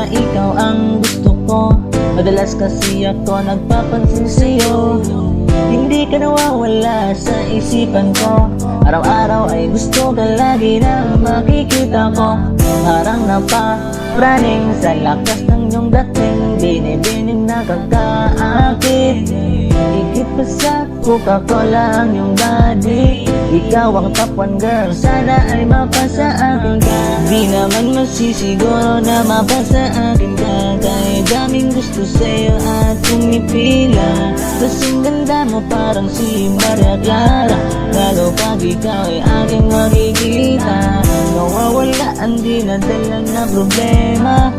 na ikaw ang gusto ko. Madalas kasi ako nagpapansin sa'yo, hindi ka nawawala sa isipan ko. Araw-araw ay gusto ka lagi na makikita ko. Parang napapraning sa lakas ng iyong dating, binibining nakakaakit. Higit pa sa Coca-Cola ang iyong body, ikaw ang top 1 girl, sana ay mapasa akin ka. Di naman masisiguro na mapasa akin ka, kahit daming gusto sa'yo at pumipila. Kasing ganda mo parang si Maria Clara, lalo pag ikaw ay aking makikita. Nawawala ang dinadala na problema,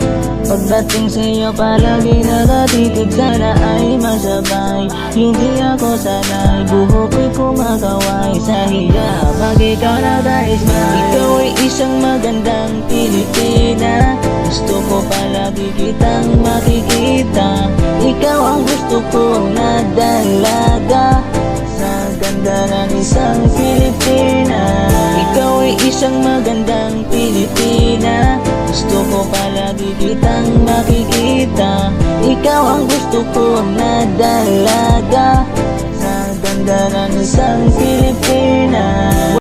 pagdating sa'yo palagi nakatitig, sana ay masabay. Hindi ako sanay, buhok ko'y kumakaway sa hiya pag ikaw naka-smile. Ikaw ay isang magandang Pilipina, gusto ko palagi kitang makikita. Ikaw ang gusto kong nadalaga sa ganda ng isang Pilipina. Ikaw ay isang magandang Pilipina, gusto ko palagi kitang makikita. Ikaw ang gusto kong nadalaga sa ganda ng isang Pilipina.